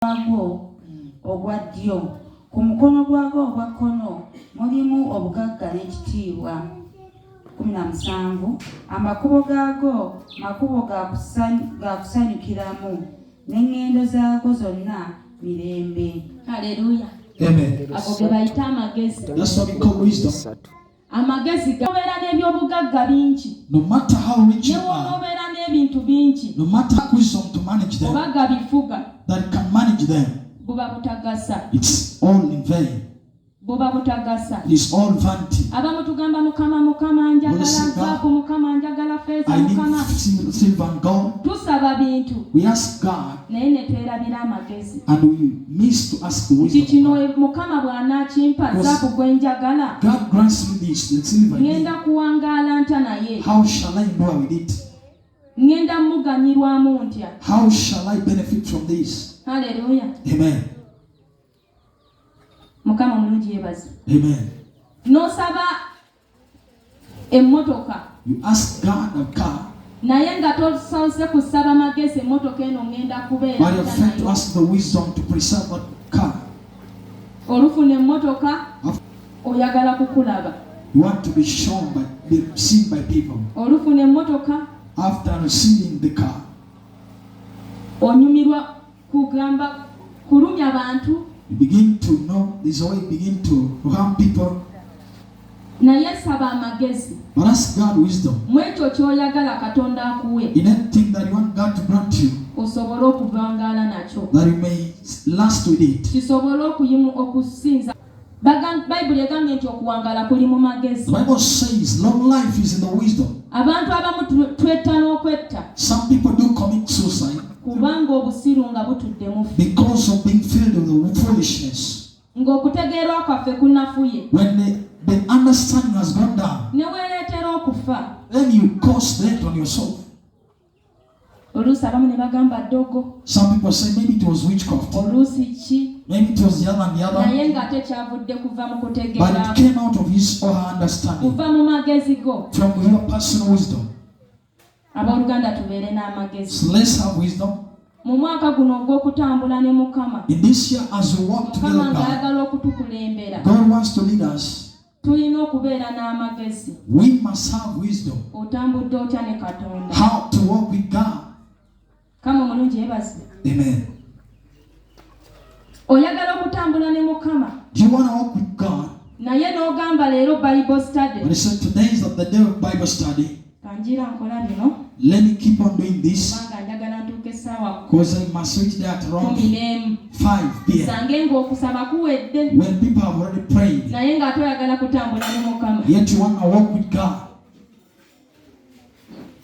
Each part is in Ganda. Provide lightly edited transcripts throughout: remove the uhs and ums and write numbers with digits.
gwago ogwa ddyo, ku mukono gwago ogwa kkono mulimu obugagga n'ekitiibwa. 17 Amakubo gaago makubo ga kusanyukiramu, n'eŋŋendo zaago zonna mirembe. Haleluya. Amen. Ago ge bayita amagezi. That's what we call wisdom. Amagezi gabeera n'ebyobugagga bingi. No matter how rich you are, n'obeera n'ebintu bingi, no matter wisdom to manage them, oba gabifuga, that can manage them, buba butagasa. it's all in vain. Buba butagasa. It's all vanity. Abamu tugamba Mukama njagala zaabu, Mukama njagala feeza, I Mukama. need silver and gold. Tusaba bintu. We ask God, Naye ne twerabira amagezi. and we miss to ask the wisdom. Kino Mukama bw'anaakimpa zaabu gwe njagala. God grants me this, the silver. Ngenda kuwangaala ntya naye. How shall I endure with it? Ngenda muganyirwamu ntya. How shall I benefit from this? Haleluya. Amen. Mukama mulungi yebaze. Amen. N'osaba emmotoka. You ask God a car, Naye nga tosoose kusaba magezi emmotoka eno ngenda kubeera. but you're afraid to ask the wisdom to preserve that car. Olufuna emmotoka oyagala kukulaba. You want to be shown by, be seen by people. Olufuna emmotoka After receiving the car, onyumirwa kugamba kulumya bantu. you begin to know this way, you begin to harm people. Naye saba amagezi. But ask God wisdom Mu ekyo ky'oyagala Katonda akuwe, in anything that you want God to grant you, osobole okuvangaala nakyo, that you may last with it. kisobole okusinza. Bayibuli egambye nti okuwangaala kuli mu magezi. The Bible says long life is in the wisdom. Abantu abamu twetta n'okwetta Some people do commit suicide kubanga obusiru nga butudde mu ffe, because of being filled with the foolishness. ng'okutegeerwa kwaffe kunafuye, When the understanding has gone down, ne weereetera okufa. then you cause death on yourself. Oluusi abamu ne bagamba ddogo, Some people say maybe it was witchcraft, oluusi ki, maybe it was the other and the naye other, nga tekyavudde kuva mu but kutegeera, it came out of his or her understanding, kuva mu magezi go. from your personal wisdom. Abooluganda tubeere n'amagezi. So let's have wisdom. Mu mwaka guno ogw'okutambula ne Mukama, In this year, as we walk together Mukama with God, ng'ayagala okutukulembera, God wants to lead us. tulina okubeera n'amagezi. We must have wisdom. Otambudde otya ne Katonda? How to walk with God. Kama omulungi yebaze. Amen. Oyagala okutambula ne Mukama, Do you want to walk with God? naye n'ogamba leero Bible study. But he said today is the day of Bible study. Kanjira nkola bino Let me keep on doing this kubanga njagala ntuuke essaawa because I must reach there at around 11 5 p.m. sange ng'okusaba kuwedde, when people have already prayed. naye ng'ate oyagala kutambula ne Mukama. Yet you want to walk with God.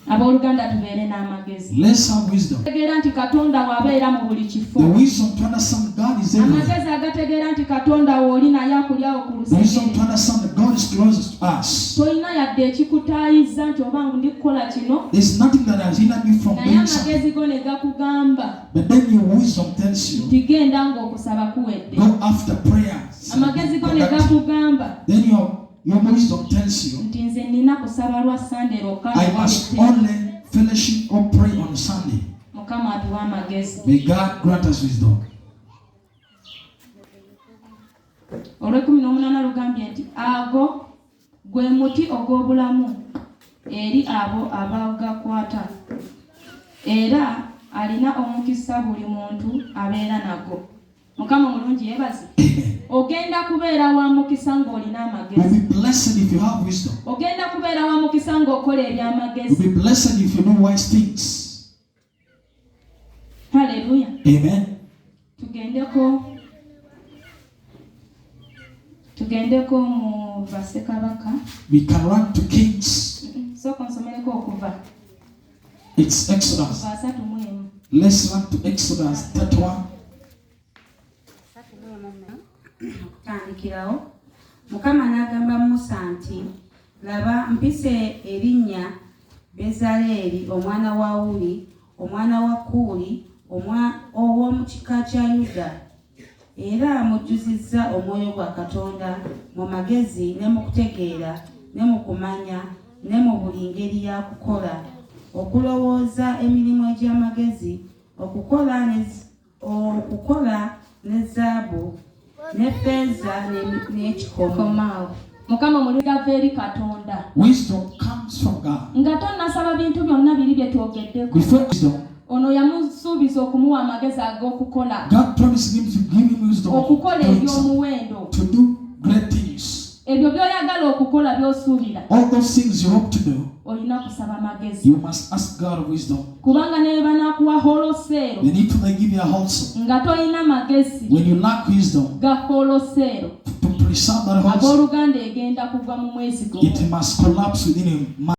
Abooluganda tubeere n'amagezi. Let's have wisdom. Tegeera nti Katonda w'abeera mu buli kifo. The wisdom to understand God is everywhere. Amagezi agategeera nti Katonda w'oli naye akulyawo ku The wisdom to lusegere. understand that God is closest to us. Tolina yadde ekikutaayiza nti oba ndi kukola kino, There's nothing that has hindered you from naye doing something. amagezi go ne gakugamba But then your wisdom tells you, nti genda ng'okusaba kuwedde. go after prayers. Amagezi go ne gakugamba Then your wisdom tells you, nti nze nina kusaba lwa Sunday lwokka I must lwawedde. only fellowship or pray on Sunday. Mukama atuwa amagezi. May God grant us wisdom. Olw'ekumi lugambye nti ago gwe muti ogw'obulamu eri abo abagakwata, era alina omukisa buli muntu abeera nago. Mukama mulungi yebaze. Amen. Ogenda kubeera wa mukisa ng'olina You'll amagezi. be blessed if you have wisdom. Ogenda kubeera wa mukisa ng'okola You'll ebyamagezi. be blessed if you do wise things. Haleluya. Amen. Tugendeko mu Bassekabaka. We can run to Kings. Sooka nsomereko okuva It's Exodus. 31. Let's run to Exodus 31. Okutandikirawo, Mukama n'agamba Musa nti, laba mpise erinnya Bezaleeri omwana wa Uli, omwana wa Kuuli, ow'omu kika kya Yuda, era mujjuzizza omwoyo gwa Katonda mu magezi ne mu kutegeera ne mu kumanya ne mu buli ngeri ya kukola, okulowooza emirimu egy'amagezi, okukola okukola ne zaabu ne ffeeza n'ekikomo. Mukama muligava eri Katonda. Wisdom comes from God. Nga tonnasaba bintu byonna biri bye twogeddeko. Before wisdom, ono yamusuubiza okumuwa amagezi ag'okukola. God promised him to give him wisdom Okukola eby'omuwendo. to do great things. Ebyo by'oyagala okukola by'osuubira. All those things you hope to do, Olina kusaba amagezi. you must ask God wisdom. Kubanga ne banakuwa holoseero. They need to give you a wholesome. Nga toyina magezi. When you lack wisdom Ga holoseero. to preserve that wholesome, Abooluganda egenda kugwa mu mwezi gumu. it must collapse within a